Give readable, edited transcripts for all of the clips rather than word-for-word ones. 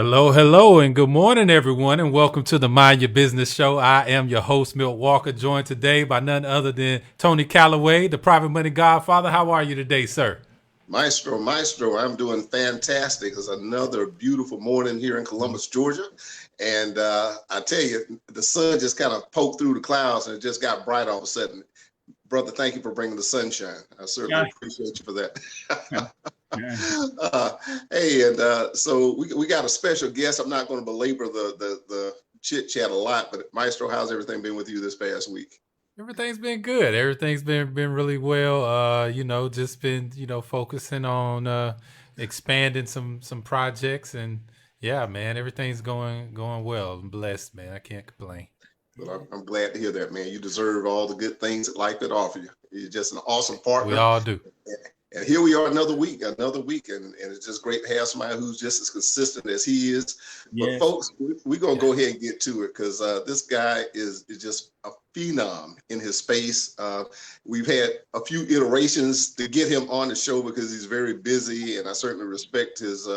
Hello, hello, and good morning, everyone, and welcome to the Mind Your Business Show. I am your host, Milt Walker, joined today by none other than Tony Calloway, the private money godfather. How are you today, sir? Maestro, I'm doing fantastic. It's another beautiful morning here in Columbus, Georgia. And I tell you, the sun just kind of poked through the clouds and it just got bright all of a sudden. Brother, thank you for bringing the sunshine. I certainly appreciate you for that. uh, hey, and so we got a special guest. I'm not going to belabor the chit chat a lot, but Maestro, how's everything been with you this past week? Everything's been good. Everything's been really well. Just been focusing on expanding some projects, and yeah, man, everything's going well. I'm blessed, man. I can't complain. Well, I'm glad to hear that, man. You deserve all the good things that life could offer you. You're just an awesome We partner. all do. And here we are another week, and it's just great to have somebody who's just as consistent as he is. But folks, we're going to go ahead and get to it because this guy is just a phenom in his space. We've had a few iterations to get him on the show because he's very busy, and I certainly respect his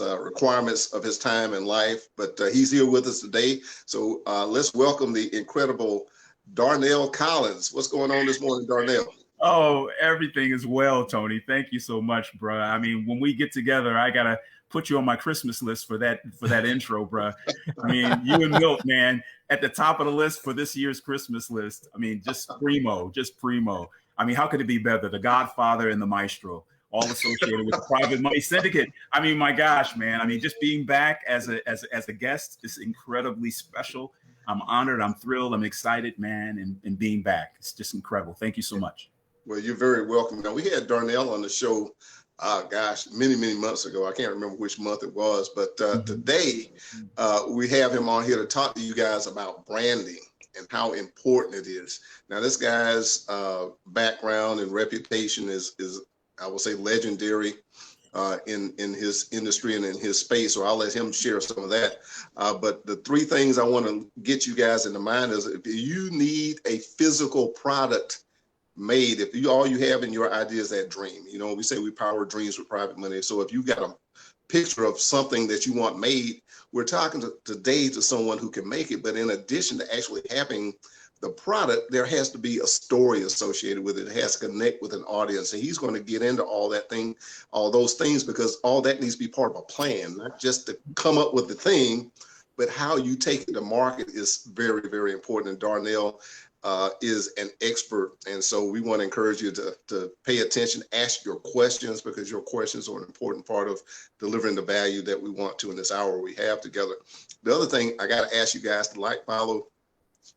requirements of his time and life. But he's here with us today. So let's welcome the incredible Darnell Collins. What's going on this morning, Darnell? Oh, everything is well, Tony. Thank you so much, bro. I mean, when we get together, I gotta put you on my Christmas list for that intro, bro. I mean, you and Milt, man, at the top of the list for this year's Christmas list. I mean, just primo. I mean, how could it be better? The Godfather and the Maestro, all associated with the Private Money Syndicate. I mean, my gosh, man. I mean, just being back as a guest is incredibly special. I'm honored. I'm thrilled. I'm excited, man, and being back. It's just incredible. Thank you so much. Well, you're very welcome. Now, we had Darnell on the show, many months ago. I can't remember which month it was, but today we have him on here to talk to you guys about branding and how important it is. Now, this guy's background and reputation is I will say, legendary in his industry and in his space. So I'll let him share some of that. But the three things I want to get you guys in the mind is if you need a physical product made, if all you have in your idea is that dream, we say we power dreams with private money. So if you got a picture of something that you want made, we're talking today to someone who can make it. But in addition to actually having the product, there has to be a story associated with it. It has to connect with an audience. And he's going to get into all those things, because all that needs to be part of a plan, not just to come up with the thing, but how you take it to market is very, very important. And Darnell is an expert. And so we want to encourage you to pay attention, ask your questions, because your questions are an important part of delivering the value that we want to in this hour we have together. The other thing I got to ask you guys to like, follow,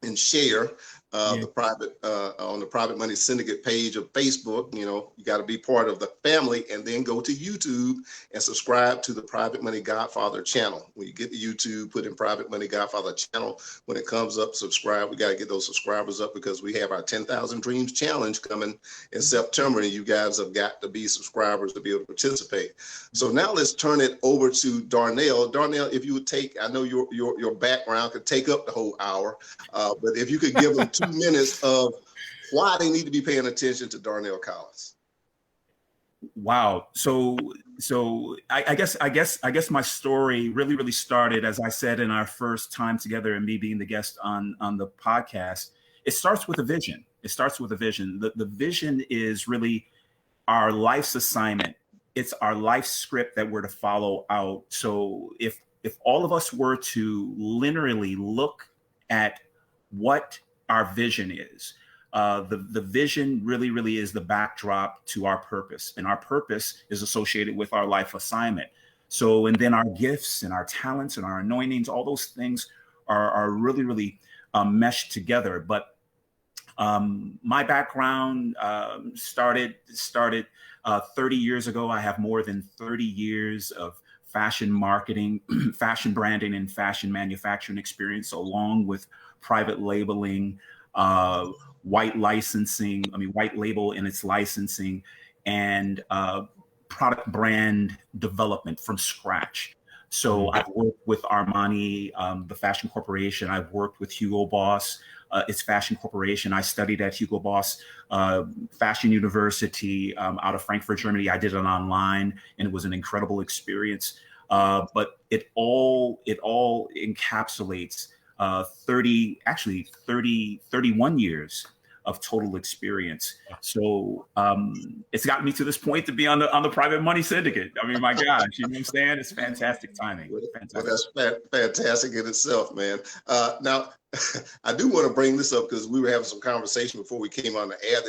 and share the private on the Private Money Syndicate page of Facebook. You got to be part of the family, and then go to YouTube and subscribe to the Private Money Godfather channel. When you get to YouTube, put in Private Money Godfather channel. When it comes up, subscribe. We got to get those subscribers up, because we have our 10,000 Dreams Challenge coming in September, and you guys have got to be subscribers to be able to participate. So now let's turn it over to Darnell. Darnell, if you would take, I know your background could take up the whole hour, but if you could give them 2 minutes of why they need to be paying attention to Darnell Collins. Wow. So I guess my story really started, as I said, in our first time together and me being the guest on the podcast. It starts with a vision. The vision is really our life's assignment. It's our life script that we're to follow out. So if all of us were to linearly look at what our vision is, the vision really is the backdrop to our purpose, and our purpose is associated with our life assignment. So, and then our gifts and our talents and our anointings, all those things are really meshed together. But my background started 30 years ago. I have more than 30 years of fashion marketing, fashion branding, and fashion manufacturing experience, along with private labeling, white label in its licensing, and product brand development from scratch. So I've worked with Armani, the fashion corporation. I've worked with Hugo Boss, its fashion corporation. I studied at Hugo Boss Fashion University out of Frankfurt, Germany. I did it online, and it was an incredible experience. but it all encapsulates 31 years of total experience. So it's gotten me to this point to be on the private money syndicate. I mean, my gosh, you know what I'm saying? It's fantastic timing. Well, that's fantastic in itself, man. Now, I do want to bring this up because we were having some conversation before we came on the air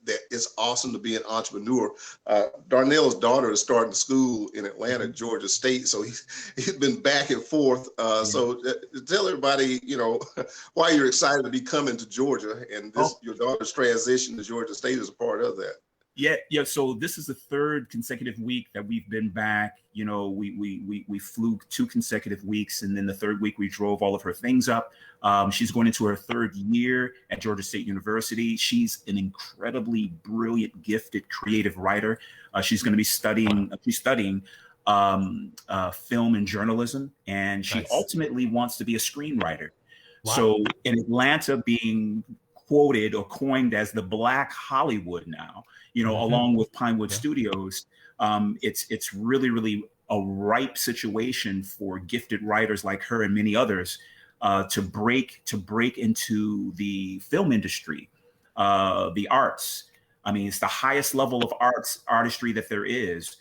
that it's awesome to be an entrepreneur. Darnell's daughter is starting school in Atlanta, Georgia State, so he's been back and forth. So tell everybody, why you're excited to be coming to Georgia, and your daughter's transition to Georgia State is a part of that. Yeah. So this is the third consecutive week that we've been back. We flew 2 consecutive weeks, and then the third week we drove all of her things up. She's going into her 3rd year at Georgia State University. She's an incredibly brilliant, gifted, creative writer. She's going to be studying film and journalism, and she ultimately wants to be a screenwriter. Wow. So in Atlanta, being quoted or coined as the Black Hollywood now, along with Pinewood Studios, it's really, really a ripe situation for gifted writers like her and many others to break into the film industry, the arts. I mean, it's the highest level of artistry that there is,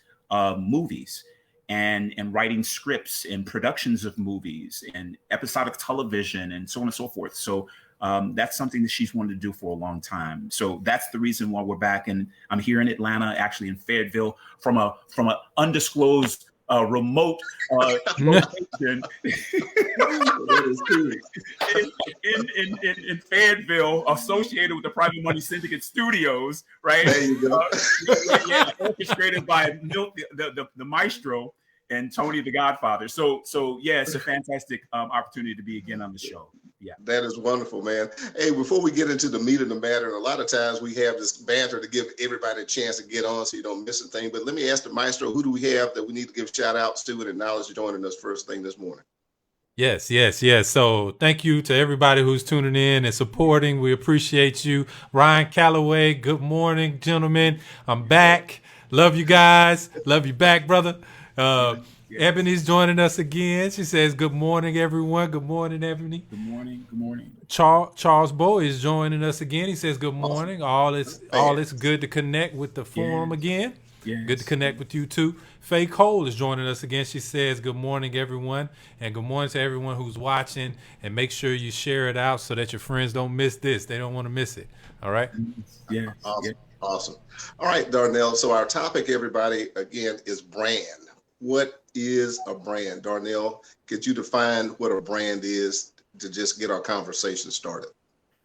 movies and writing scripts and productions of movies and episodic television and so on and so forth. So that's something that she's wanted to do for a long time. So that's the reason why we're back. And I'm here in Atlanta, actually in Fayetteville, from an undisclosed remote location in Fayetteville, associated with the Private Money Syndicate Studios, right? There you go. Orchestrated by the maestro and Tony the Godfather. So yeah, it's a fantastic opportunity to be again on the show. Yeah, that is wonderful, man. Hey, before we get into the meat of the matter, a lot of times we have this banter to give everybody a chance to get on so you don't miss a thing. But let me ask the maestro, who do we have that we need to give shout outs to and acknowledge joining us first thing this morning? Yes. So thank you to everybody who's tuning in and supporting. We appreciate you. Ryan Calloway, good morning, gentlemen. I'm back. Love you guys. Love you back, brother. Ebony's joining us again. She says, good morning, everyone. Good morning, Ebony. Good morning. Good morning. Charles Bowie is joining us again. He says, good morning. Awesome. All it's good to connect with the forum again. Yes. Good to connect with you too. Faye Cole is joining us again. She says, good morning, everyone. And good morning to everyone who's watching. And make sure you share it out so that your friends don't miss this. They don't want to miss it. All right? Yeah. Awesome. All right, Darnell. So our topic, everybody, again, is brand. What is a brand? Darnell, could you define what a brand is to just get our conversation started?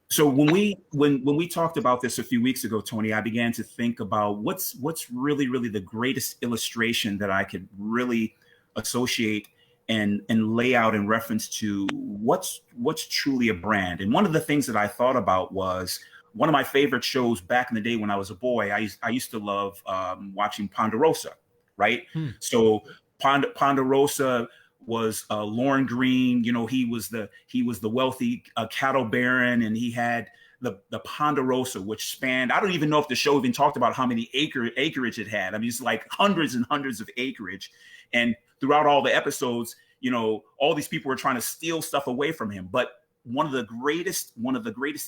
So when we talked about this a few weeks ago, Tony, I began to think about what's really, really the greatest illustration that I could really associate and lay out in reference to what's truly a brand. And one of the things that I thought about was one of my favorite shows back in the day when I was a boy. I used to love watching Ponderosa. Right. So Ponderosa was Lauren Green. He was the wealthy cattle baron, and he had the Ponderosa, which spanned, I don't even know if the show even talked about how many acreage it had. I mean, it's like hundreds and hundreds of acreage. And throughout all the episodes, all these people were trying to steal stuff away from him. But one of the greatest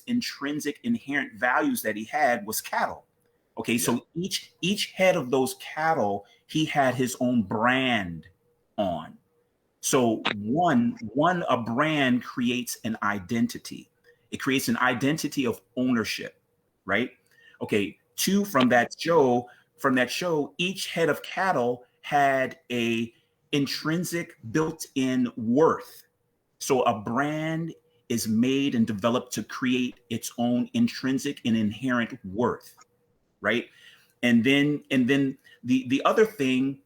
intrinsic inherent values that he had was cattle. Okay, yeah. So each head of those cattle, he had his own brand on. So a brand creates an identity. It creates an identity of ownership, right? Okay, 2, from that show, each head of cattle had a intrinsic built-in worth. So a brand is made and developed to create its own intrinsic and inherent worth. Right. And then the other thing,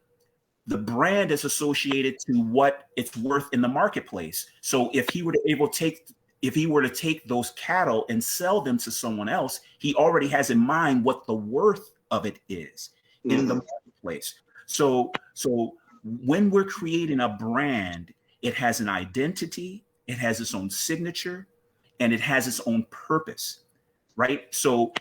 the brand is associated to what it's worth in the marketplace. So if he were to take those cattle and sell them to someone else, he already has in mind what the worth of it is in the marketplace. So when we're creating a brand, it has an identity, it has its own signature, and it has its own purpose. Right. So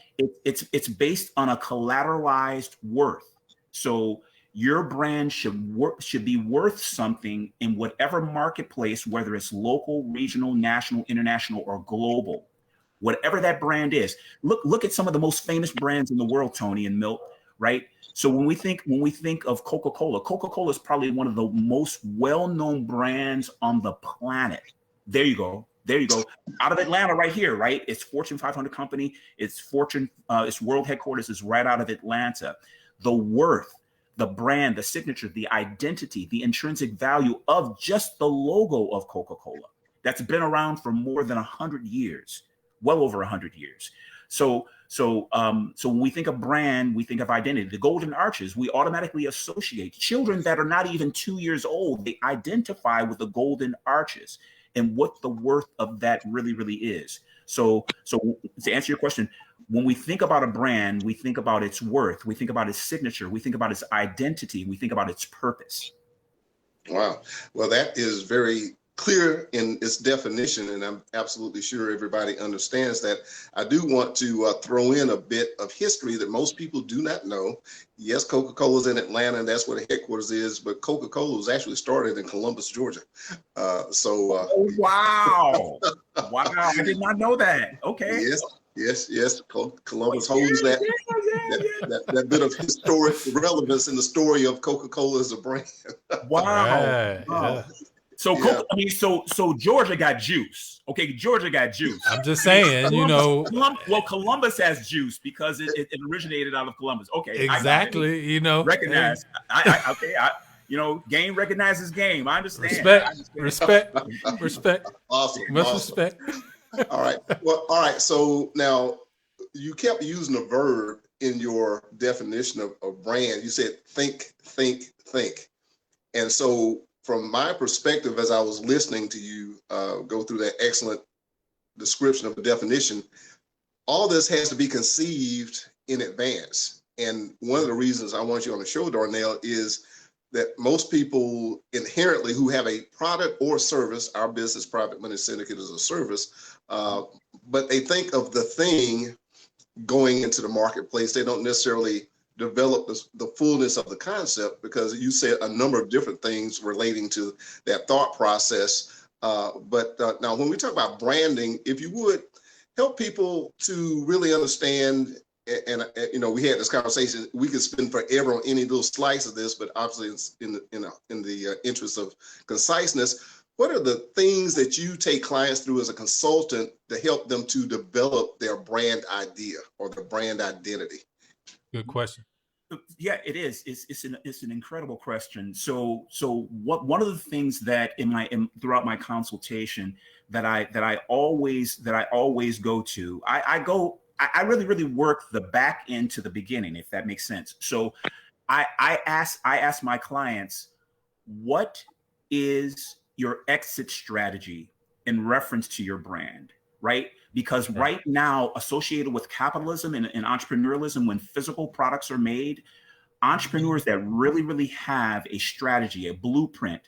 it's based on a collateralized worth. So Your brand should be worth something in whatever marketplace, whether it's local, regional, national, international, or global. Whatever that brand is. Look at some of the most famous brands in the world, Tony and Milt, right? So when we think of Coca-Cola, Coca-Cola is probably one of the most well-known brands on the planet. There you go. Out of Atlanta, right here, right? It's Fortune 500 company. Its world headquarters is right out of Atlanta. The worth, the brand, the signature, the identity, the intrinsic value of just the logo of Coca-Cola that's been around for more than 100 years, well over 100 years. So when we think of brand, we think of identity. The golden arches, we automatically associate children that are not even 2 years old. They identify with the golden arches and what the worth of that really, really is. So to answer your question, when we think about a brand, we think about its worth, we think about its signature, we think about its identity, we think about its purpose. Wow. Well, that is very clear in its definition, and I'm absolutely sure everybody understands that. I do want to throw in a bit of history that most people do not know. Yes, Coca-Cola's in Atlanta, and that's where the headquarters is, but Coca-Cola was actually started in Columbus, Georgia. Oh, wow. Wow, I did not know that. Okay. Yes. Columbus holds that bit of historic relevance in the story of Coca-Cola as a brand. Wow. Right, yeah. So, so Georgia got juice. Okay, Georgia got juice. I'm just saying, Columbus has juice because it originated out of Columbus. Okay, exactly. Recognize. Game recognizes game. I understand. Respect. Awesome. Much respect. All right. Well, all right. So now you kept using a verb in your definition of brand. You said think. And so from my perspective, as I was listening to you go through that excellent description of the definition, all this has to be conceived in advance. And one of the reasons I want you on the show, Darnell, is that most people inherently who have a product or service, our business, Private Money Syndicate, is a service, but they think of the thing going into the marketplace. They don't necessarily develop the fullness of the concept, because you said a number of different things relating to that thought process. But now when we talk about branding, if you would help people to really understand, and we had this conversation, we could spend forever on any little slice of this, but obviously it's in the interest of conciseness. What are the things that you take clients through as a consultant to help them to develop their brand idea or their brand identity? Good question. Yeah, it is. It's an incredible question. So one of the things that throughout my consultation that I always go to, I really work the back end to the beginning, if that makes sense. So I ask my clients, what is your exit strategy in reference to your brand, right? Because right now, associated with capitalism and entrepreneurialism, when physical products are made, entrepreneurs that really have a strategy, a blueprint,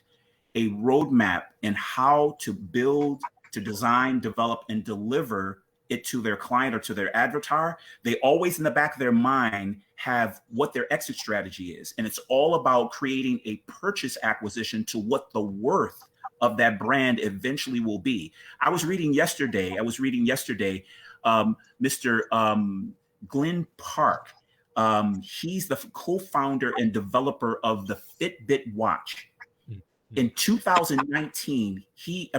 a roadmap in how to build, to design, develop, and deliver it to their client or to their avatar, they always in the back of their mind have what their exit strategy is. And it's all about creating a purchase acquisition to what the worth of that brand eventually will be. I was reading yesterday, Mr. Glenn Park. He's the co-founder and developer of the Fitbit watch. In 2019, he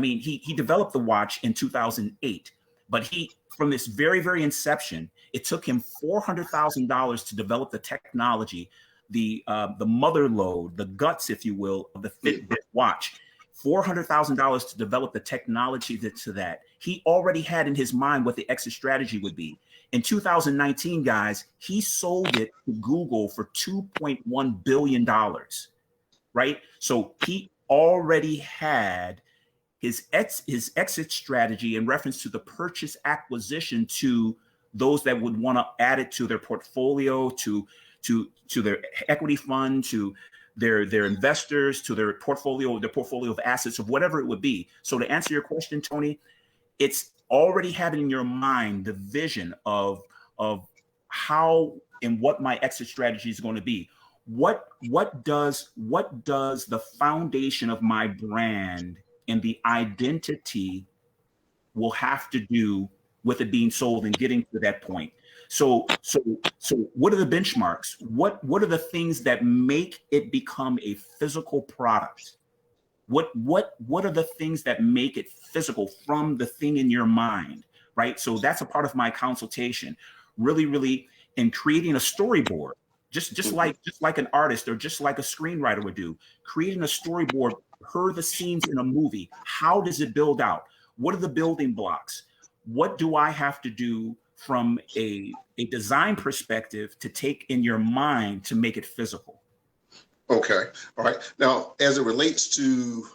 developed the watch in 2008, but from this very inception, it took him $400,000 to develop the technology, the mother lode, the guts, if you will, of the Fitbit watch. $400,000 to develop the technology to that. He already had in his mind what the exit strategy would be. In 2019, guys, he sold it to Google for $2.1 billion, right? So he already had his exit strategy in reference to the purchase acquisition to those that would want to add it to their portfolio, to their equity fund, to their investors, to their portfolio of assets, of whatever it would be. So to answer your question, Tony, it's already having in your mind the vision of how and what my exit strategy is going to be. what does the foundation of my brand and the identity will have to do with it being sold and getting to that point. So what are the benchmarks? What are the things that make it become a physical product? What are the things that make it physical from the thing in your mind, right? So that's a part of my consultation, really in creating a storyboard, just like an artist or just like a screenwriter would do, creating a storyboard per the scenes in a movie. How does it build out? What are the building blocks? What do I have to do from a design perspective to take in your mind to make it physical? Okay. All right. Now, as it relates to,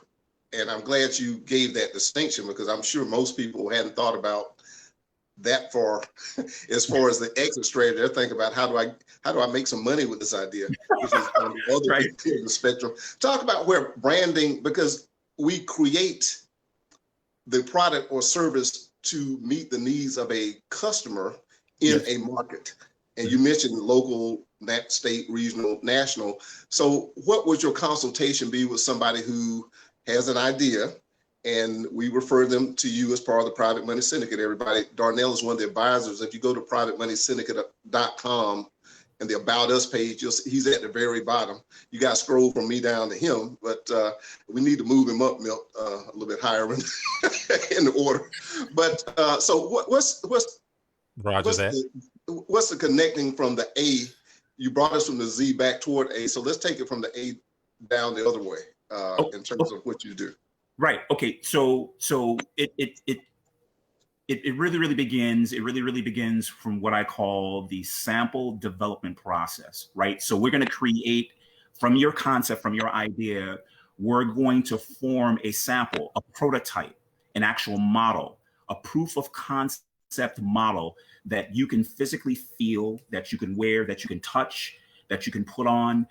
and I'm glad you gave that distinction, because I'm sure most people hadn't thought about that far as far as the exit strategy. They're thinking about how do I make some money with this idea, which is on the other Right. end of the spectrum. Talk about where branding, because we create the product or service to meet the needs of a customer in a market. And you mentioned local, state, regional, national. So what would your consultation be with somebody who has an idea, and we refer them to you as part of the Private Money Syndicate? Everybody, Darnell is one of the advisors. If you go to privatemoneysyndicate.com and the About Us page, he's at the very bottom. You got to scroll from me down to him, but we need to move him up, Milt, a little bit higher in the order. But so what's Roger that. What's the connecting from the A? You brought us from the Z back toward A, so let's take it from the A down the other way in terms of what you do. Right. Okay. So it really begins. It really begins from what I call the sample development process. Right. So we're going to create from your concept, from your idea. We're going to form a sample, a prototype, an actual model, a proof of concept model that you can physically feel, that you can wear, that you can touch, that you can put on,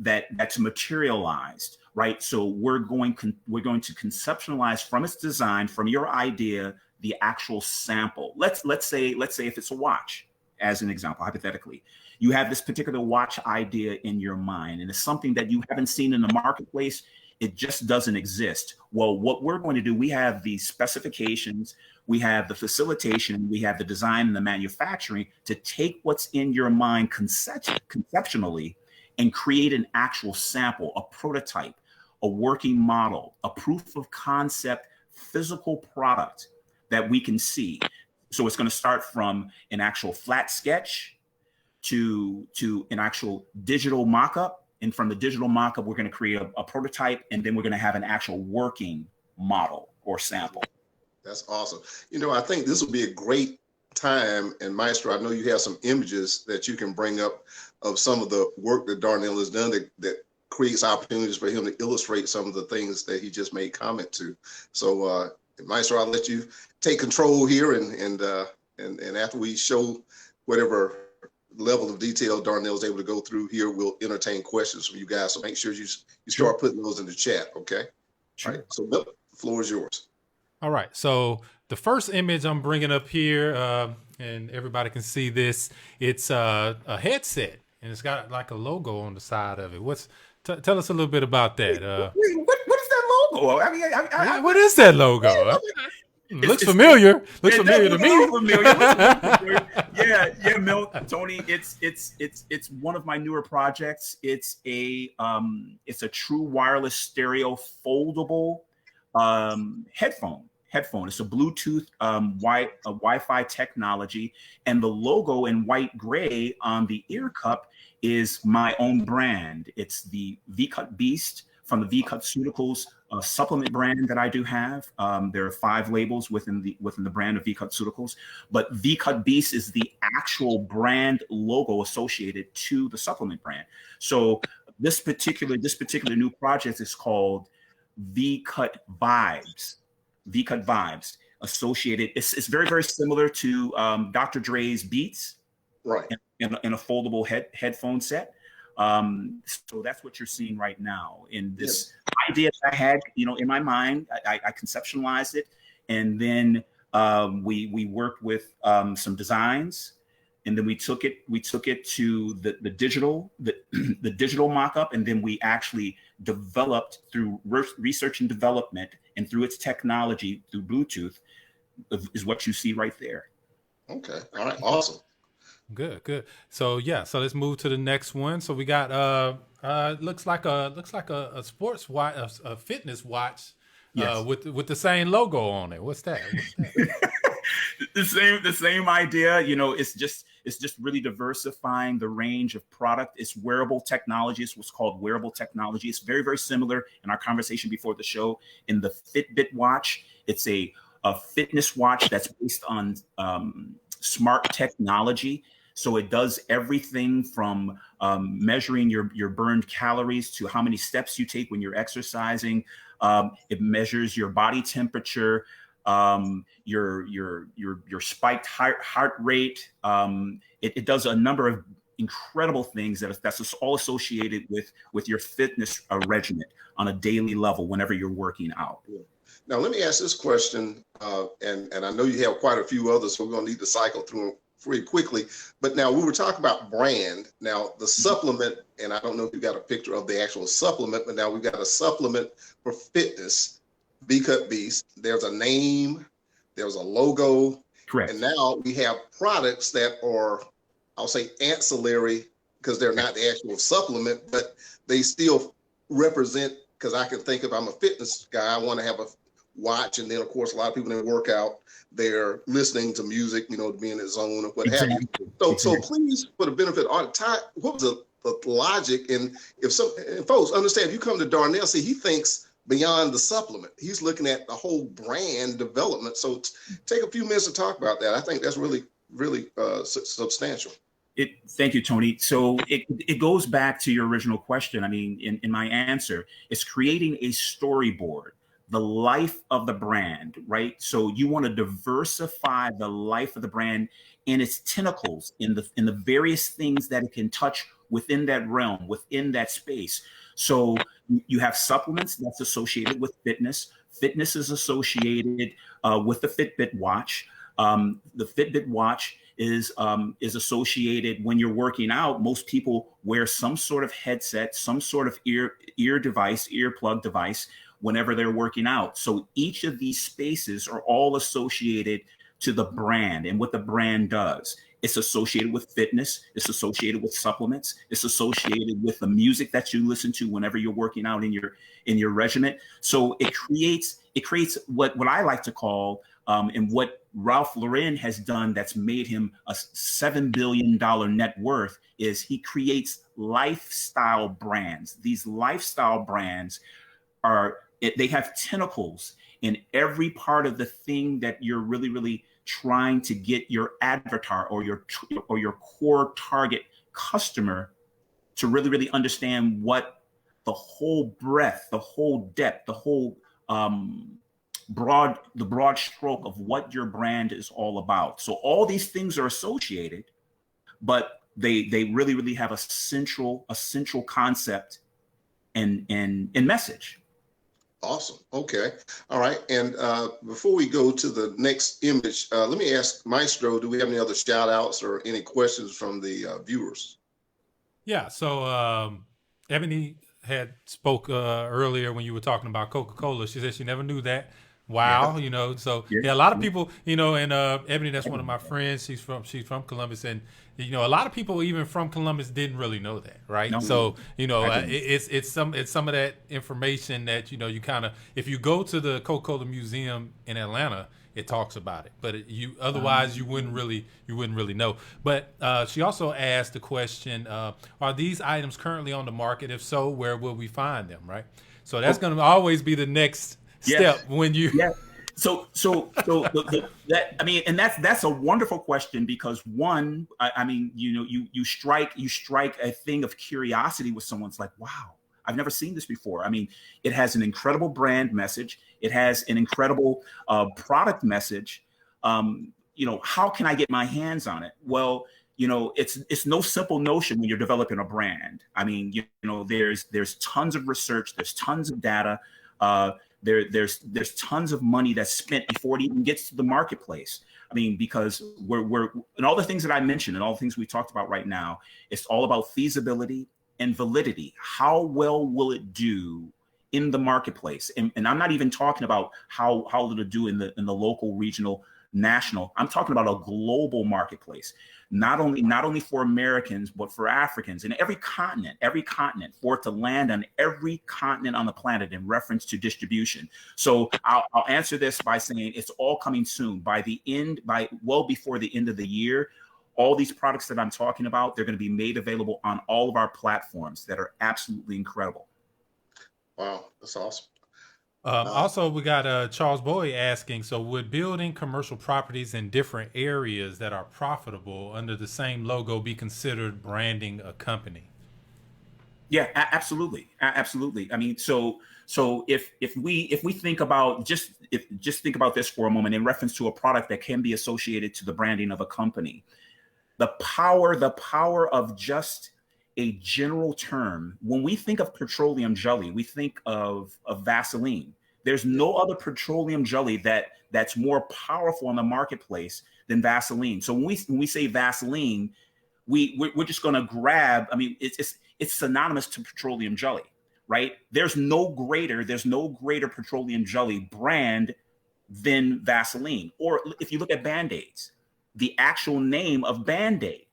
that's materialized, right? So we're going to conceptualize from its design, from your idea, the actual sample. Let's say if it's a watch, as an example, hypothetically, you have this particular watch idea in your mind, and it's something that you haven't seen in the marketplace. It just doesn't exist. Well, what we're going to do, we have the specifications, we have the facilitation, we have the design and the manufacturing to take what's in your mind conceptually and create an actual sample, a prototype, a working model, a proof of concept, physical product that we can see. So it's going to start from an actual flat sketch to an actual digital mock-up. And from the digital mock-up, we're going to create a prototype, and then we're going to have an actual working model or sample. That's awesome. I think this will be a great time, and Maestro, I know you have some images that you can bring up of some of the work that Darnell has done that creates opportunities for him to illustrate some of the things that he just made comment to. So Maestro, I'll let you take control here, and after we show whatever level of detail Darnell's able to go through here, we'll entertain questions from you guys. So make sure you start putting those in the chat, okay? Sure. All right, so the floor is yours. All right. So the first image I'm bringing up here, and everybody can see this, it's a headset, and it's got like a logo on the side of it. Tell us a little bit about that. What is that logo? I mean, what is that logo? Looks familiar. Looks familiar to me. Familiar. Yeah, Milt, Tony. It's one of my newer projects. It's a true wireless stereo foldable headphone. It's a Bluetooth Wi-Fi technology, and the logo in white gray on the ear cup is my own brand. It's the V-Cut Beast from the V-Cut Cuticals supplement brand that I do have. There are 5 labels within the brand of V-Cut Cuticals, but V-Cut Beast is the actual brand logo associated to the supplement brand. So this particular new project is called V-Cut Vibes. V-Cut Vibes associated. It's very, very similar to Dr. Dre's Beats, right? In a foldable headphone set. So that's what you're seeing right now in this idea that I had, in my mind. I conceptualized it, and then we worked with some designs, and then we took it to the digital the digital mock-up, and then we actually developed through research and development and through its technology through Bluetooth is what you see right there. Okay. All right. Awesome. Good. So yeah, so let's move to the next one. So we got looks like a sports watch, a fitness watch, Yes. with the same logo on it. What's that? The same idea. It's just really diversifying the range of product. It's wearable technology. It's what's called wearable technology. It's very, very similar in our conversation before the show in the Fitbit watch. It's a fitness watch that's based on smart technology. So it does everything from measuring your burned calories to how many steps you take when you're exercising. It measures your body temperature, your spiked heart rate. It does a number of incredible things that's all associated with your fitness regimen on a daily level whenever you're working out. Now, let me ask this question, and I know you have quite a few others, so we're going to need to cycle through them pretty quickly. But now we were talking about brand. Now, the supplement, and I don't know if you got a picture of the actual supplement, but now we've got a supplement for fitness, B-Cut Beast. There's a name, there's a logo. Correct. And now we have products that are, I'll say, ancillary, because they're not the actual supplement, but they still represent, because I can think if I'm a fitness guy, I want to have a watch. And then, of course, a lot of people that work out, they're listening to music, to be in the zone or what have you. So please, for the benefit of our time, what was the logic? And and folks understand, if you come to Darnell, see, he thinks beyond the supplement. He's looking at the whole brand development. So take a few minutes to talk about that. I think that's really, really substantial. Thank you, Tony. So it goes back to your original question. I mean, in my answer, it's creating a storyboard, the life of the brand, right? So you want to diversify the life of the brand and its tentacles in the various things that it can touch within that realm, within that space. So you have supplements that's associated with fitness. Fitness is associated with the Fitbit watch. The Fitbit watch is associated when you're working out. Most people wear some sort of headset, some sort of earplug device whenever they're working out. So each of these spaces are all associated to the brand and what the brand does. It's associated with fitness. It's associated with supplements. It's associated with the music that you listen to whenever you're working out in your regimen. So it creates what I like to call and what Ralph Lauren has done that's made him a $7 billion net worth is he creates lifestyle brands. These lifestyle brands they have tentacles in every part of the thing that you're really, really trying to get your avatar or your core target customer to really, really understand what the whole breadth, the whole depth, the whole broad stroke of what your brand is all about. So all these things are associated, but they really, really have a central concept and message. Awesome. Okay. All right. And before we go to the next image, let me ask Maestro, do we have any other shout outs or any questions from the viewers? Yeah. So Ebony had spoke earlier when you were talking about Coca-Cola. She said she never knew that. Wow. Yeah. So yeah, a lot of people, and Ebony, that's one of my friends. She's from Columbus, and a lot of people even from Columbus didn't really know that, right? No. So it's some of that information that you kind of, if you go to the Coca-Cola Museum in Atlanta, it talks about it, but otherwise you wouldn't really know. But she also asked the question: are these items currently on the market? If so, where will we find them? Right. So that's going to always be the next step when you. Yeah. So that's a wonderful question because one, you strike a thing of curiosity with someone's like, wow, I've never seen this before. I mean, it has an incredible brand message. It has an incredible product message. How can I get my hands on it? Well, it's no simple notion when you're developing a brand. I mean, there's tons of research, there's tons of data. There's tons of money that's spent before it even gets to the marketplace. I mean, because we're and all the things that I mentioned and all the things we talked about right now, it's all about feasibility and validity. How well will it do in the marketplace? And I'm not even talking about how it'll do in the local, regional, national. I'm talking about a global marketplace, not only for Americans, but for Africans and every continent, for it to land on every continent on the planet in reference to distribution. So I'll answer this by saying it's all coming soon. By well before the end of the year, all these products that I'm talking about, they're going to be made available on all of our platforms that are absolutely incredible. Wow, that's awesome. Also, we got Charles Bowie asking, so would building commercial properties in different areas that are profitable under the same logo be considered branding a company? Yeah, absolutely. Absolutely. I mean, so if we think about just think about this for a moment in reference to a product that can be associated to the branding of a company, the power of just a general term. When we think of petroleum jelly, we think of Vaseline. There's no other petroleum jelly that's more powerful in the marketplace than Vaseline. So when we say Vaseline, we're just going to grab. I mean, it's synonymous to petroleum jelly, right? There's no greater petroleum jelly brand than Vaseline. Or if you look at Band-Aids, the actual name of Band-Aid.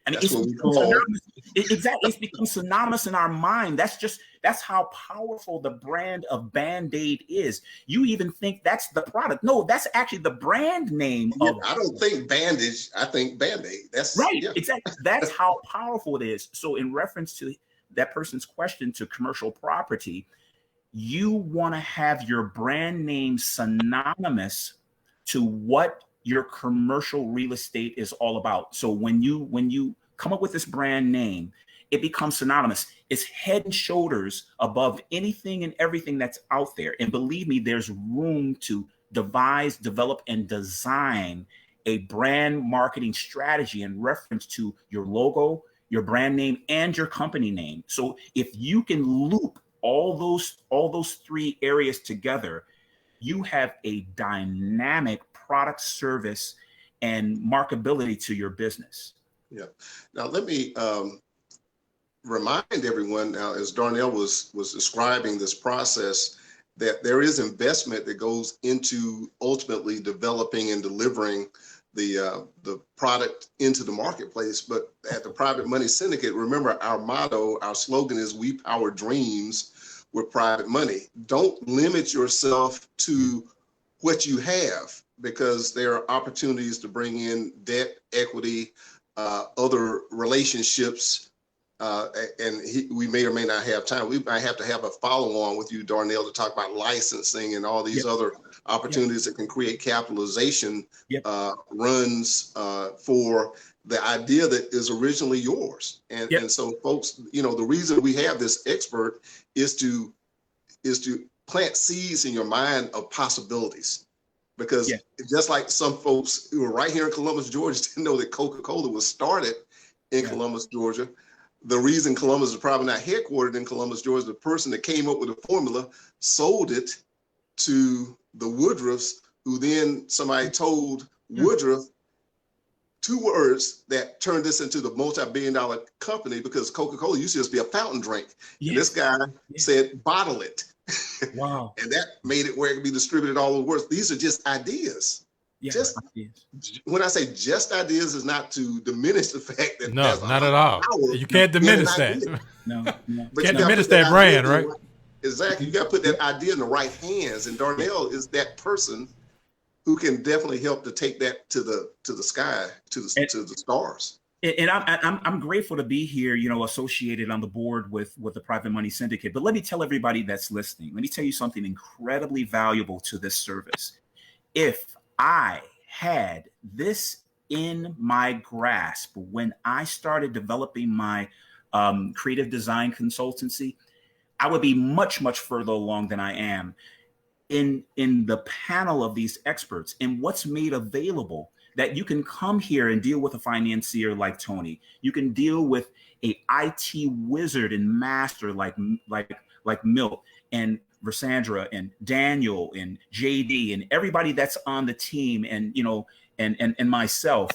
I mean, it's become synonymous in our mind. That's how powerful the brand of Band-Aid is. You even think that's the product. No, that's actually the brand name. I don't think bandage. I think Band-Aid. That's right. Yeah. Exactly. That's how powerful it is. So in reference to that person's question to commercial property, you want to have your brand name synonymous to what your commercial real estate is all about. So when you come up with this brand name, it becomes synonymous. It's head and shoulders above anything and everything that's out there. And believe me, there's room to devise, develop, and design a brand marketing strategy in reference to your logo, your brand name, and your company name. So if you can loop all those three areas together, you have a dynamic product, service, and marketability to your business. Yeah. Now let me remind everyone now, as Darnell was describing this process, that there is investment that goes into ultimately developing and delivering the product into the marketplace. But at the Private Money Syndicate, remember our motto, our slogan is "We power dreams with private money." Don't limit yourself to what you have, because there are opportunities to bring in debt, equity, other relationships, we may or may not have time. We might have to have a follow-on with you, Darnell, to talk about licensing and all these other opportunities that can create capitalization runs for the idea that is originally yours. And so, folks, you know, the reason we have this expert is to plant seeds in your mind of possibilities. Because just like some folks who are right here in Columbus, Georgia, didn't know that Coca-Cola was started in Columbus, Georgia. The reason Columbus is probably not headquartered in Columbus, Georgia, the person that came up with the formula sold it to the Woodruffs, who then somebody told Woodruff two words that turned this into the multi-billion-dollar company, because Coca-Cola used to just be a fountain drink. And this guy said, bottle it. Wow. And that made it where it could be distributed all over the world. These are just ideas. When I say just ideas, is not to diminish the fact that no, not at all. You can't diminish that. No. But can't diminish that brand, right? Exactly. You got to put that idea in the right hands. And Darnell is that person who can definitely help to take that to the sky, to the stars. And I'm grateful to be here, you know, associated on the board with the Private Money Syndicate. But let me tell everybody that's listening, let me tell you something incredibly valuable to this service. If I had this in my grasp when I started developing my creative design consultancy, I would be much, much further along than I am in the panel of these experts and what's made available. That you can come here and deal with a financier like Tony. You can deal with a IT wizard and master like Milt and Versandra and Daniel and JD and everybody that's on the team. And, you know, and myself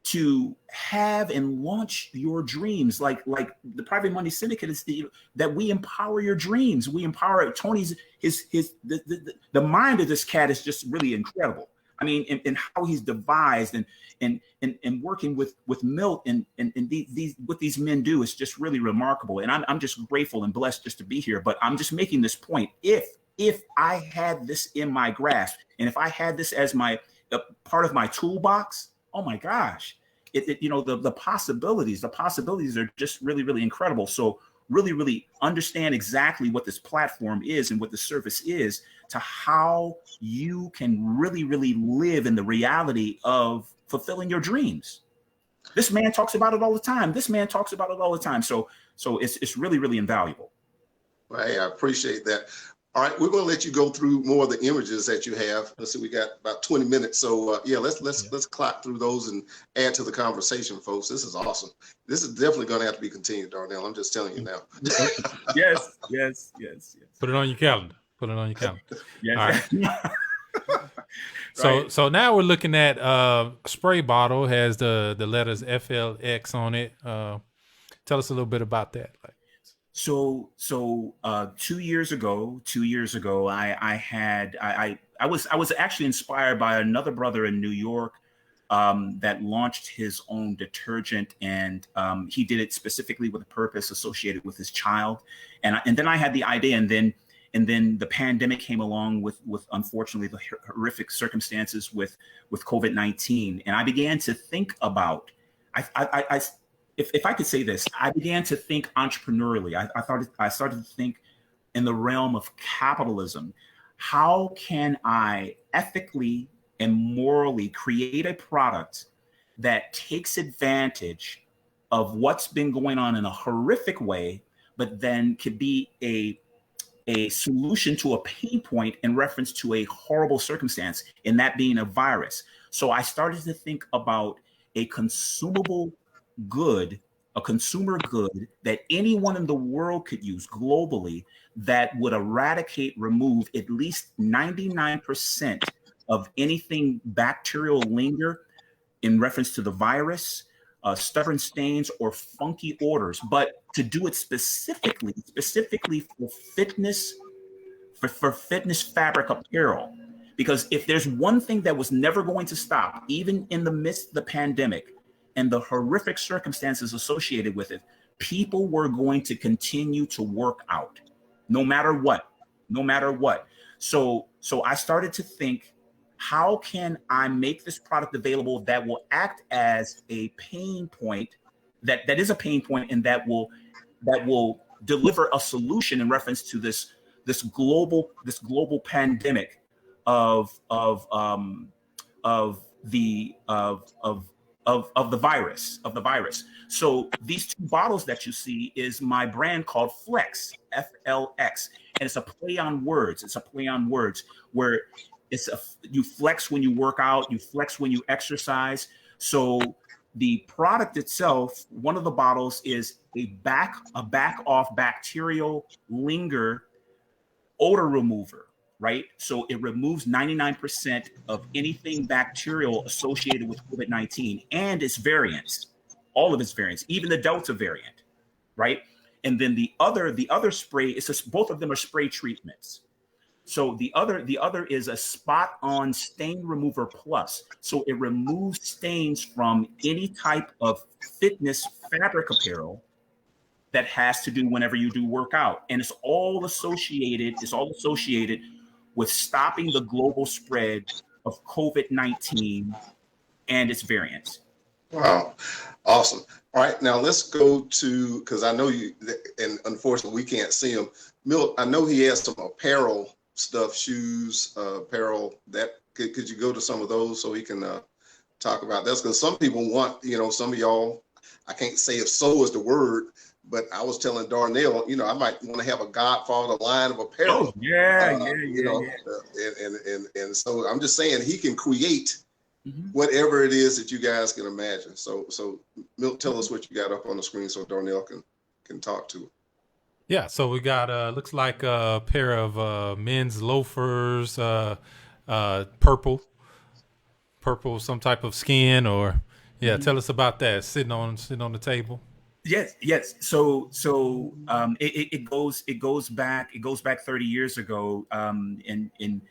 to have and launch your dreams. Like the Private Money Syndicate is that we empower your dreams. We empower Tony's the mind of this cat is just really incredible. I mean, and how he's devised and working with Milt and these what these men do is just really remarkable. And I'm just grateful and blessed just to be here. But I'm just making this point. If I had this in my grasp, and if I had this as my part of my toolbox, oh my gosh, the possibilities are just really, really incredible. So really understand exactly what this platform is and what the service is, to how you can really live in the reality of fulfilling your dreams. This man talks about it all the time. So it's really invaluable. Well, hey, I appreciate that. All right, we're going to let you go through more of the images that you have. Let's see, we got about 20 minutes. So yeah, let's clock through those and add to the conversation, folks. This is awesome. This is definitely going to have to be continued, Darnell. I'm just telling you now. Yes. Put it on your calendar. Yes. All right. So now we're looking at spray bottle has the letters FLX on it. Tell us a little bit about that. So 2 years ago, I was actually inspired by another brother in New York that launched his own detergent, and he did it specifically with a purpose associated with his child. And then I had the idea, and then the pandemic came along with unfortunately the horrific circumstances with COVID-19, and I began to think about if I could say this, I began to think entrepreneurially. I started to think in the realm of capitalism. How can I ethically and morally create a product that takes advantage of what's been going on in a horrific way, but then could be a solution to a pain point in reference to a horrible circumstance, and that being a virus. So I started to think about a consumer good that anyone in the world could use globally that would remove at least 99% of anything bacterial linger in reference to the virus, stubborn stains or funky odors, but to do it specifically for fitness, for fitness fabric apparel. Because if there's one thing that was never going to stop, even in the midst of the pandemic and the horrific circumstances associated with it, people were going to continue to work out, no matter what. So I started to think, how can I make this product available that will act as a pain point, that is a pain point, and that will deliver a solution in reference to this global pandemic of the virus. So these two bottles that you see is my brand called Flex, FLX, and it's a play on words. Where you flex when you work out, you flex when you exercise. So the product itself, one of the bottles is a back off bacterial linger odor remover. Right? So it removes 99% of anything bacterial associated with COVID-19 and its variants, all of its variants, even the Delta variant, right? And then the other spray, both of them are spray treatments. So the other is a spot on stain remover plus. So it removes stains from any type of fitness fabric apparel that has to do whenever you do workout. And it's all associated with stopping the global spread of COVID-19 and its variants. Wow. Awesome. All right. Now let's go to, because I know you, and unfortunately we can't see him. Milt, I know he has some apparel stuff, shoes, apparel. That could you go to some of those so he can talk about this? Because some people want, some of y'all, I can't say if so is the word, but I was telling Darnell, I might want to have a Godfather line of apparel. Oh, yeah. And so I'm just saying he can create whatever it is that you guys can imagine. So Milt, tell us what you got up on the screen so Darnell can talk to it. Yeah, so we got looks like a pair of men's loafers, purple. purple, some type of skin, or yeah. Tell us about that. Sitting on the table. Yes. It goes back 30 years ago. In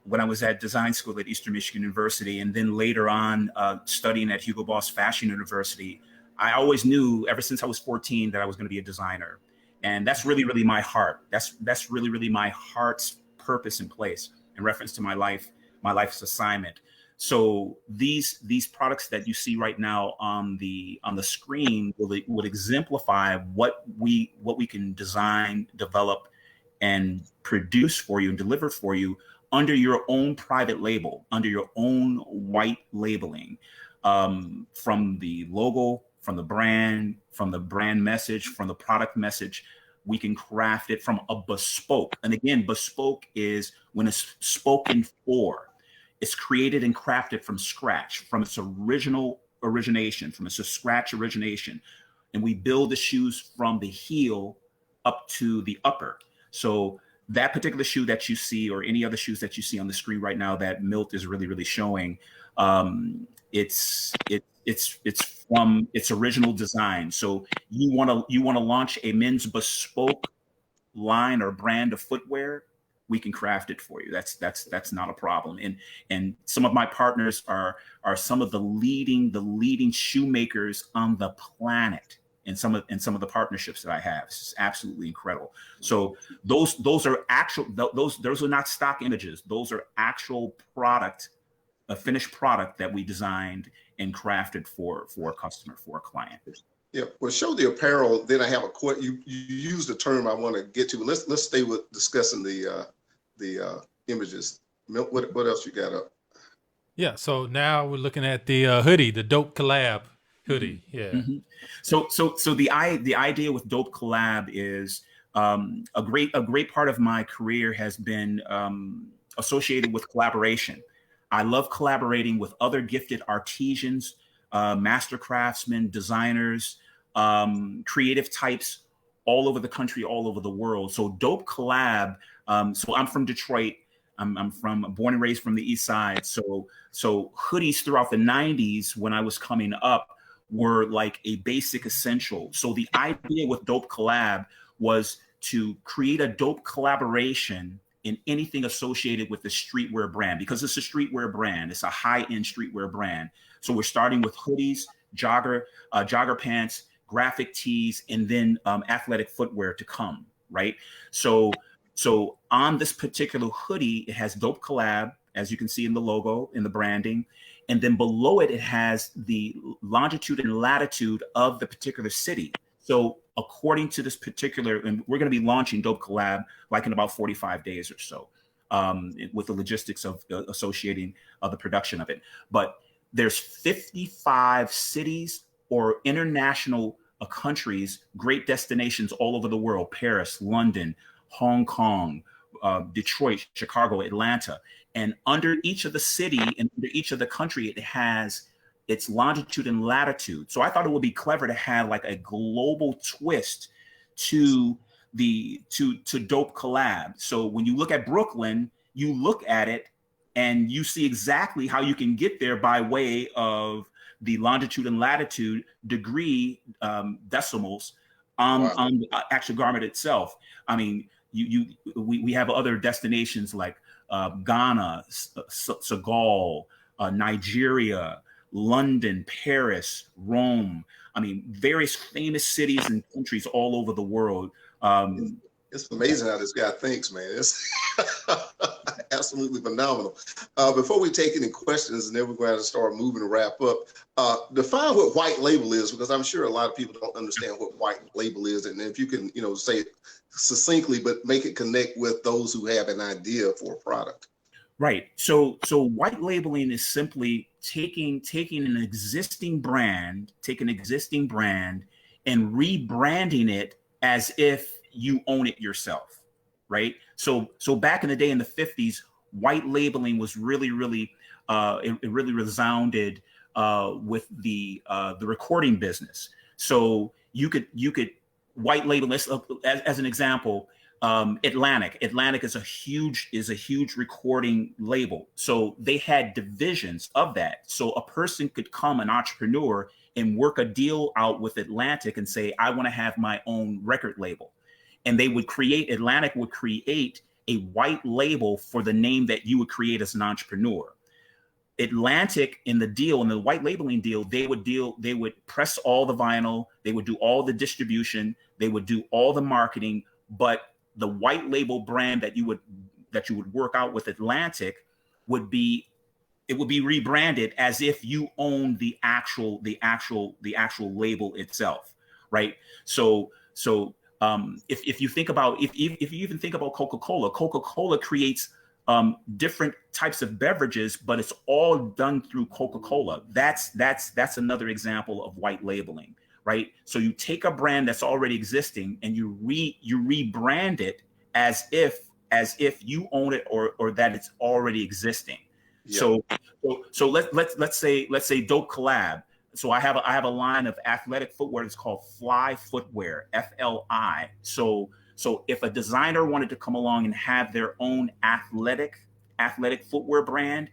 when I was at design school at Eastern Michigan University, and then later on studying at Hugo Boss Fashion University, I always knew ever since I was 14 that I was going to be a designer, and that's really, really my heart. That's really, really my heart's purpose and place in reference to my life's assignment. So these products that you see right now on the screen would exemplify what we can design, develop, and produce for you and deliver for you under your own private label, under your own white labeling, from the logo, from the brand message, from the product message. We can craft it from a bespoke. And again, bespoke is when it's spoken for. It's created and crafted from scratch, from its origination, from its scratch origination. And we build the shoes from the heel up to the upper. So that particular shoe that you see, or any other shoes that you see on the screen right now that Milt is really, really showing, it's from its original design. So you want to launch a men's bespoke line or brand of footwear, we can craft it for you. That's not a problem. And some of my partners are some of the leading shoemakers on the planet. And some of the partnerships that I have, it's absolutely incredible. So those are actual, those are not stock images. Those are actual product, a finished product that we designed and crafted for a customer, for a client. Yeah, well, show the apparel. Then I have a question. You used the term I want to get to. Let's stay with discussing the images. What else you got up? Yeah. So now we're looking at the hoodie, the Dope Collab hoodie. Yeah. Mm-hmm. So the idea with Dope Collab is a great part of my career has been associated with collaboration. I love collaborating with other gifted artisans, master craftsmen, designers, creative types all over the country, all over the world. So Dope Collab. So I'm from Detroit. I'm born and raised from the East Side. So hoodies throughout the 90s when I was coming up were like a basic essential. So the idea with Dope Collab was to create a dope collaboration in anything associated with the streetwear brand, because it's a streetwear brand. It's a high-end streetwear brand. So we're starting with hoodies, jogger pants, graphic tees, and then athletic footwear to come, right? So on this particular hoodie, it has Dope Collab, as you can see in the logo, in the branding. And then below it, it has the longitude and latitude of the particular city. So according to this particular, and we're going to be launching Dope Collab like in about 45 days or so, with the logistics of associating the production of it. But there's 55 cities or international countries, great destinations all over the world: Paris, London, Hong Kong, Detroit, Chicago, Atlanta. And under each of the city and under each of the country, it has its longitude and latitude. So I thought it would be clever to have like a global twist to Dope Collab. So when you look at Brooklyn, you look at it and you see exactly how you can get there by way of the longitude and latitude degree decimals on the actual garment itself. I mean, we have other destinations like Ghana, Senegal, Nigeria, London, Paris, Rome. I mean, various famous cities and countries all over the world. It's amazing how this guy thinks, man. It's absolutely phenomenal. Before we take any questions, and then we're going to start moving to wrap up, define what white label is, because I'm sure a lot of people don't understand what white label is. And if you can, say it succinctly, but make it connect with those who have an idea for a product. Right. So white labeling is simply taking an existing brand and rebranding it as if you own it yourself, right? So back in the day in the 50s, white labeling was really it really resounded with the recording business. So you could white label this as an example. Atlantic is a huge recording label. So they had divisions of that. So a person could come, an entrepreneur, and work a deal out with Atlantic and say, I want to have my own record label. And Atlantic would create a white label for the name that you would create as an entrepreneur. Atlantic in the white labeling deal, they would press all the vinyl, they would do all the distribution, they would do all the marketing, but the white label brand that you would work out with Atlantic would be rebranded as if you own the actual label itself, right? So if you think about if you even think about Coca-Cola creates different types of beverages, but it's all done through Coca-Cola. That's another example of white labeling, right? So you take a brand that's already existing and you rebrand it as if you own it or that it's already existing. Yeah. So let's say Dope Collab. So I have a line of athletic footwear that's called Fly Footwear, FLI. So if a designer wanted to come along and have their own athletic footwear brand,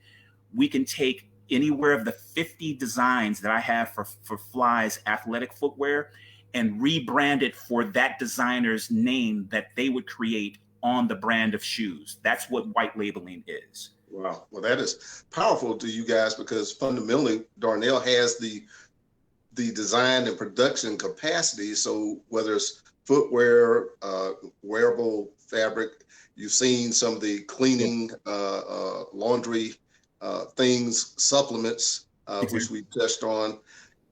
we can take anywhere of the 50 designs that I have for Fly's athletic footwear and rebrand it for that designer's name that they would create on the brand of shoes. That's what white labeling is. Wow. Well, that is powerful to you guys because fundamentally Darnell has the design and production capacity. So whether it's footwear, wearable fabric, you've seen some of the cleaning, laundry things, supplements, which we touched on,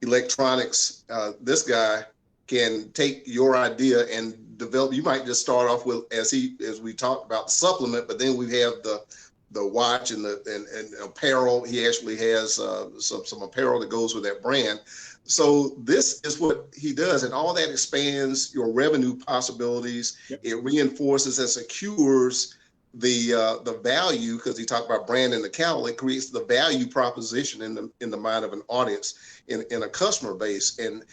electronics. This guy can take your idea and develop. You might just start off with, as we talked about, the supplement, but then we have the watch and apparel. He actually has some apparel that goes with that brand. So this is what he does, and all that expands your revenue possibilities. Yep. It reinforces and secures the value, because he talked about brand and account. It creates the value proposition in the mind of an audience, in a customer base. And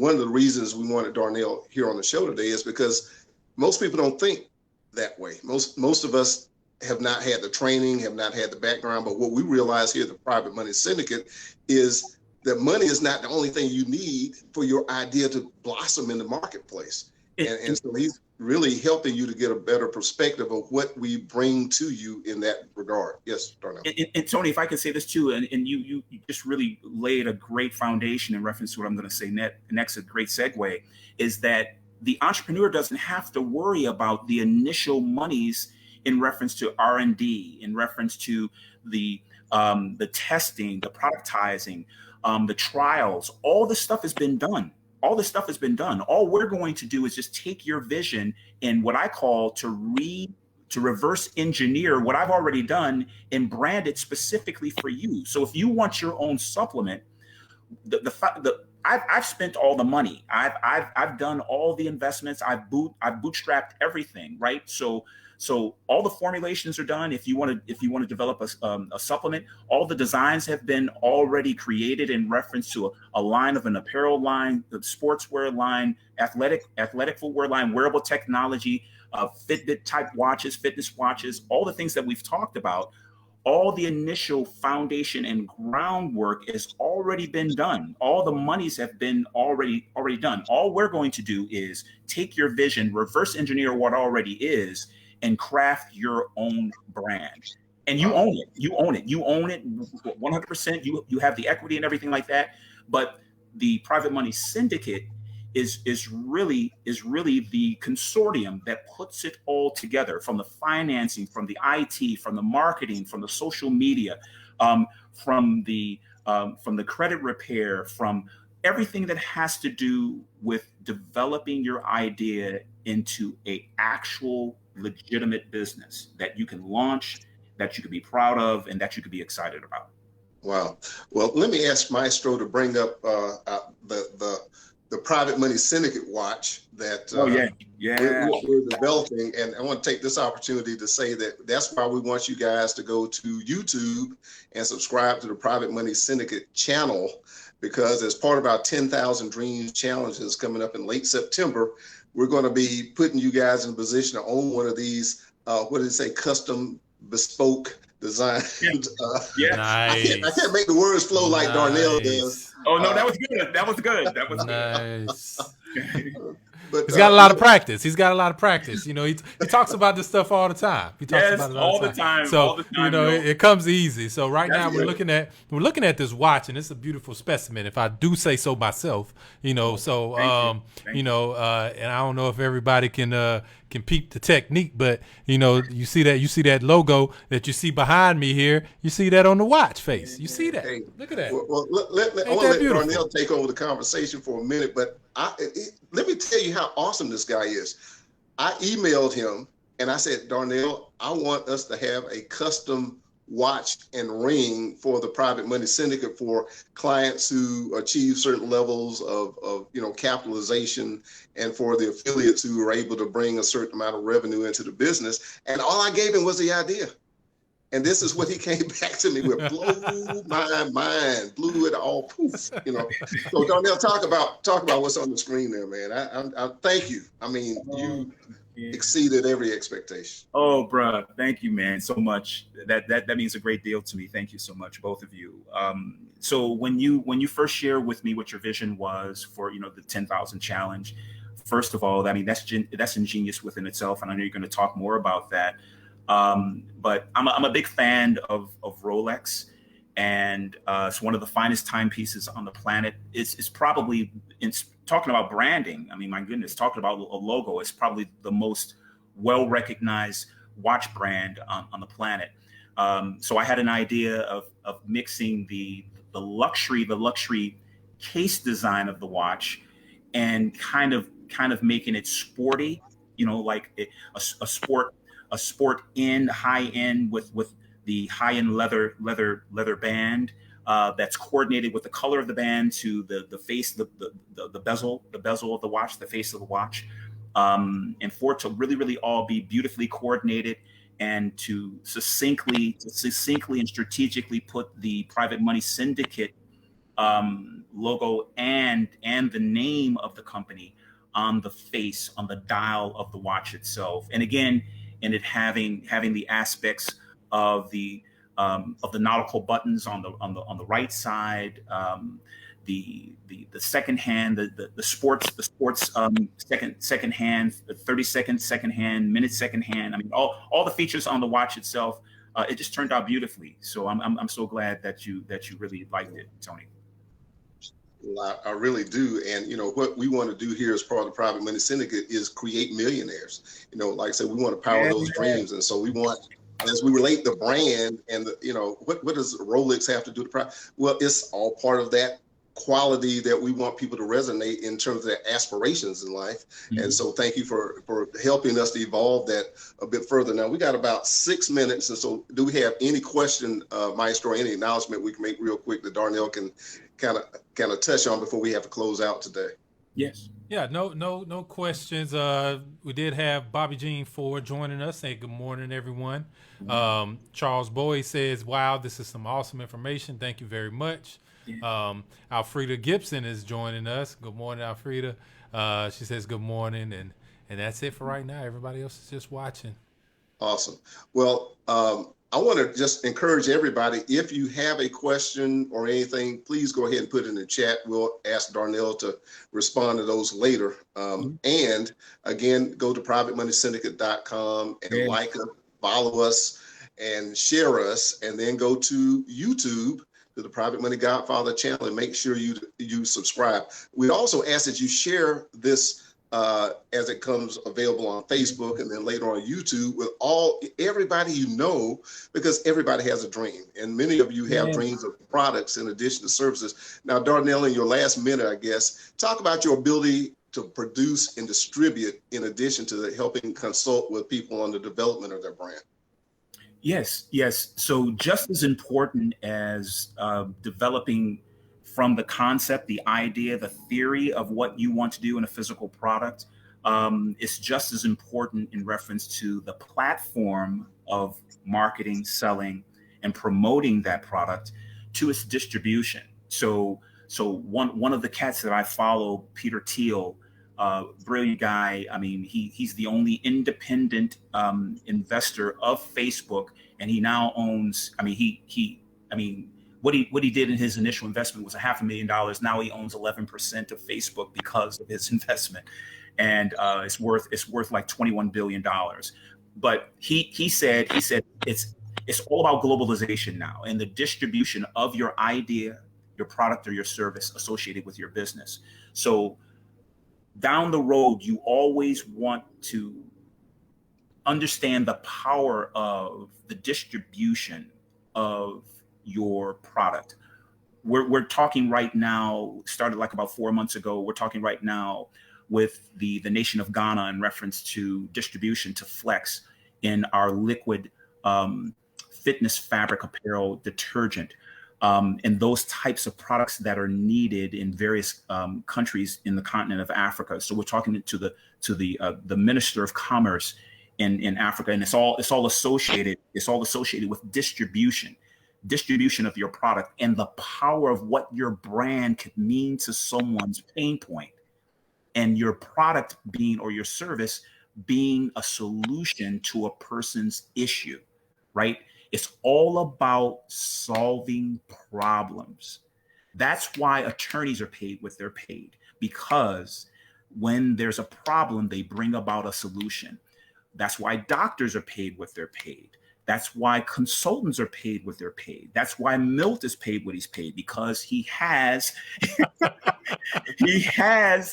one of the reasons we wanted Darnell here on the show today is because most people don't think that way. Most of us have not had the training, have not had the background, but what we realize here at the Private Money Syndicate is that money is not the only thing you need for your idea to blossom in the marketplace. And so he's really helping you to get a better perspective of what we bring to you in that regard. Yes, Darnell. And Tony, if I could say this too, and you just really laid a great foundation in reference to what I'm going to say next, a great segue, is that the entrepreneur doesn't have to worry about the initial monies in reference to R&D, in reference to the testing, the productizing, the trials. All this stuff has been done. All we're going to do is just take your vision and what I call to reverse engineer what I've already done and brand it specifically for you. So if you want your own supplement, I've spent all the money. I've done all the investments. I've bootstrapped everything, right? So all the formulations are done. If you want to develop a supplement, all the designs have been already created in reference to a line of an apparel line, the sportswear line, athletic footwear line, wearable technology, Fitbit type watches, fitness watches, all the things that we've talked about. All the initial foundation and groundwork has already been done. All the monies have been already done. All we're going to do is take your vision, reverse engineer what already is, and craft your own brand. And you own it. You own it 100%. You have the equity and everything like that. But the Private Money Syndicate is really the consortium that puts it all together, from the financing, from the IT, from the marketing, from the social media, from the credit repair, from everything that has to do with developing your idea into a actual legitimate business that you can launch, that you can be proud of, and that you can be excited about. Wow. Well, let me ask Maestro to bring up the Private Money Syndicate watch that we're developing. And I want to take this opportunity to say that that's why we want you guys to go to YouTube and subscribe to the Private Money Syndicate channel, because as part of our 10,000 Dreams challenges coming up in late September, we're going to be putting you guys in a position to own one of these, what did it say, custom bespoke design. Yeah. Nice. I can't make the words flow like Darnell does. Oh no, that was good. That was good. That was nice. good. But He's got a lot of practice. He's got a lot of practice. You know, he talks about this stuff all the time. He talks about it all the time. So all the time, you know, it comes easy. So right now That's we're looking at this watch, and it's a beautiful specimen, if I do say so myself. You know, so Thank you know, and I don't know if everybody can peep the technique, but you know, you see that logo that you see behind me here. You see that on the watch face. You see that? Hey, Look at that. Well, I want to let Darnell take over the conversation for a minute, but let me tell you how awesome this guy is. I emailed him and I said, Darnell, I want us to have a custom watch and ring for the private money syndicate for clients who achieve certain levels of capitalization, and for the affiliates who are able to bring a certain amount of revenue into the business. And all I gave him was the idea. And this is what he came back to me with. Blew my mind, blew it all poof, you know. So Darnell, talk about what's on the screen there, man. I thank you. I mean, you exceeded every expectation. Oh, bruh, thank you, man, so much. That means a great deal to me. Thank you so much, both of you. So when you first shared with me what your vision was for, you know, the 10,000 challenge, first of all, I mean, that's ingenious within itself, and I know you're going to talk more about that. But I'm a big fan of Rolex, and it's one of the finest timepieces on the planet. It's probably, talking about branding, I mean, my goodness, talking about a logo, it's probably the most well-recognized watch brand on the planet. So I had an idea of mixing the luxury case design of the watch, and kind of making it sporty, you know, like a sport in high end with the high end leather band that's coordinated with the color of the band to the face, the bezel of the watch, the face of the watch, and for it to really all be beautifully coordinated, and to succinctly and strategically put the private money syndicate logo and the name of the company on the face, on the dial of the watch itself. And again, and it having the aspects of the nautical buttons on the right side, the second hand, the sports second hand, the 30-second second hand, minute second hand. I mean, all the features on the watch itself. It just turned out beautifully. So I'm so glad that you really liked it, Tony. I really do. And, you know, what we want to do here as part of the private money syndicate is create millionaires. You know, like I said, we want to power those dreams. And so we want, as we relate the brand and, what does Rolex have to do to well, it's all part of that quality that we want people to resonate in terms of their aspirations in life. Mm-hmm. And so thank you for helping us to evolve that a bit further. Now we got about 6 minutes. And so do we have any question, Maestro, any acknowledgement we can make real quick that Darnell can kind of touch on before we have to close out today? Yes. Yeah, no questions. We did have Bobby Jean Ford joining us. Hey, good morning, everyone. Mm-hmm. Charles Bowie says, wow, this is some awesome information. Thank you very much. Yeah. Alfreda Gibson is joining us. Good morning, Alfreda. She says good morning, and that's it for right now. Everybody else is just watching. Awesome. Well, I want to just encourage everybody, if you have a question or anything, please go ahead and put it in the chat. We'll ask Darnell to respond to those later. And again, go to privatemoneysyndicate.com and like us, follow us, and share us, and then go to YouTube, to the Private Money Godfather channel, and make sure you subscribe. We also ask that you share this as it comes available on Facebook and then later on YouTube with everybody you know, because everybody has a dream, and many of you have dreams of products in addition to services. Now, Darnell, in your last minute, I guess, talk about your ability to produce and distribute in addition to helping consult with people on the development of their brand. Yes. So just as important as developing from the concept, the idea, the theory of what you want to do in a physical product, is just as important in reference to the platform of marketing, selling, and promoting that product to its distribution. So one of the cats that I follow, Peter Thiel, Brilliant guy. I mean, he's the only independent investor of Facebook, and he now owns. I mean, I mean, what he did in his initial investment was $500,000. Now he owns 11% of Facebook because of his investment, and it's worth like $21 billion. But he said it's all about globalization now and the distribution of your idea, your product, or your service associated with your business. So down the road, you always want to understand the power of the distribution of your product. We're talking right now, started like about 4 months ago. We're talking right now with the nation of Ghana in reference to distribution to Flex in our liquid fitness fabric apparel detergent. And those types of products that are needed in various countries in the continent of Africa. So we're talking to the Minister of Commerce in Africa, and it's all associated. It's all associated with distribution of your product and the power of what your brand could mean to someone's pain point, and your product being, or your service being, a solution to a person's issue, right? It's all about solving problems. That's why attorneys are paid what they're paid, because when there's a problem, they bring about a solution. That's why doctors are paid what they're paid. That's why consultants are paid what they're paid. That's why Milt is paid what he's paid, because he has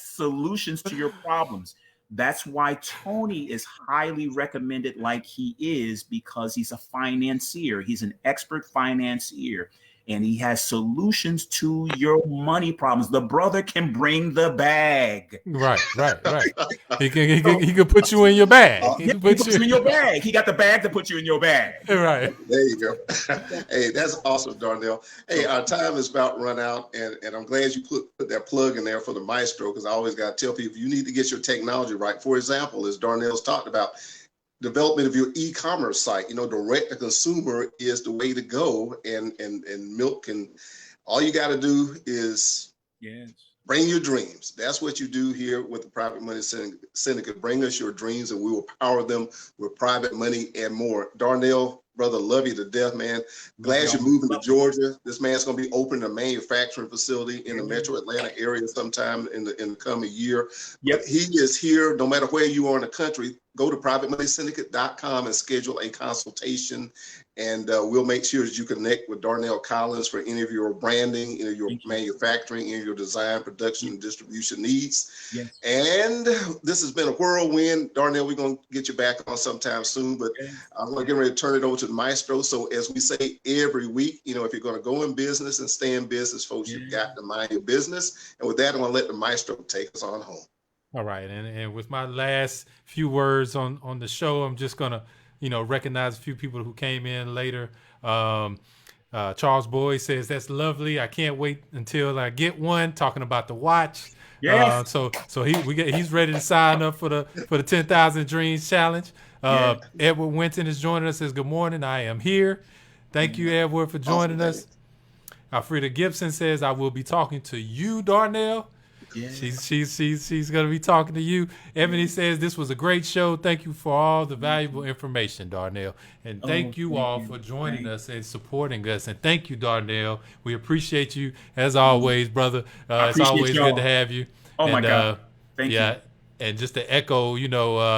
solutions to your problems. That's why Tony is highly recommended like he is, because he's a financier. He's an expert financier, and he has solutions to your money problems. The brother can bring the bag. Right. He can put you in your bag. He puts you in your bag. He got the bag to put you in your bag. Right. There you go. Hey, that's awesome, Darnell. Hey, our time is about run out, and I'm glad you put that plug in there for the Maestro, because I always got to tell people, you need to get your technology right. For example, as Darnell's talked about, development of your e-commerce site, direct to consumer is the way to go. And Milk, and all you got to do is bring your dreams. That's what you do here with the Private Money Syndicate. Bring us your dreams, and we will power them with private money and more. Darnell, brother, love you to death, man. Glad you're moving to Georgia. This man's going to be opening a manufacturing facility in the Metro Atlanta area sometime in the coming year. Yep. But he is here no matter where you are in the country. Go to privatemoneysyndicate.com and schedule a consultation, and we'll make sure that you connect with Darnell Collins for any of your branding, any of your manufacturing, any of your design, production, and distribution needs. Yes. And this has been a whirlwind. Darnell, we're going to get you back on sometime soon, but I'm going to get ready to turn it over to the Maestro. So as we say every week, if you're going to go in business and stay in business, folks, you've got to mind your business. And with that, I'm going to let the Maestro take us on home. All right, and with my last few words on the show, I'm just gonna, recognize a few people who came in later. Charles Boyd says, "That's lovely. I can't wait until I get one." Talking about the watch. Yes. So he's ready to sign up for the 10,000 Dreams Challenge. Edward Winton is joining us. Says, "Good morning. I am here. Thank you, Edward, for joining us." Alfreda Gibson says, "I will be talking to you, Darnell." Yeah. She's gonna be talking to you. Ebony says, "This was a great show. Thank you for all the valuable information, Darnell. And thank you all for joining us and supporting us. And thank you, Darnell. We appreciate you as always, brother. It's always good to have you." My God. Thank you. And just to echo,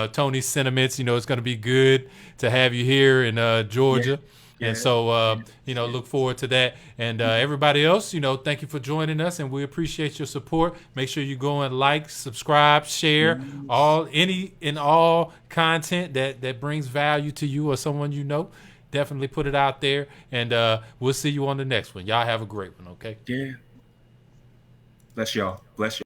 Tony's sentiments, it's going to be good to have you here in Georgia. And so, look forward to that. And everybody else, thank you for joining us, and we appreciate your support. Make sure you go and like, subscribe, share all content that brings value to you or someone you know. Definitely put it out there, and we'll see you on the next one. Y'all have a great one, okay? Yeah. Bless y'all. Bless you.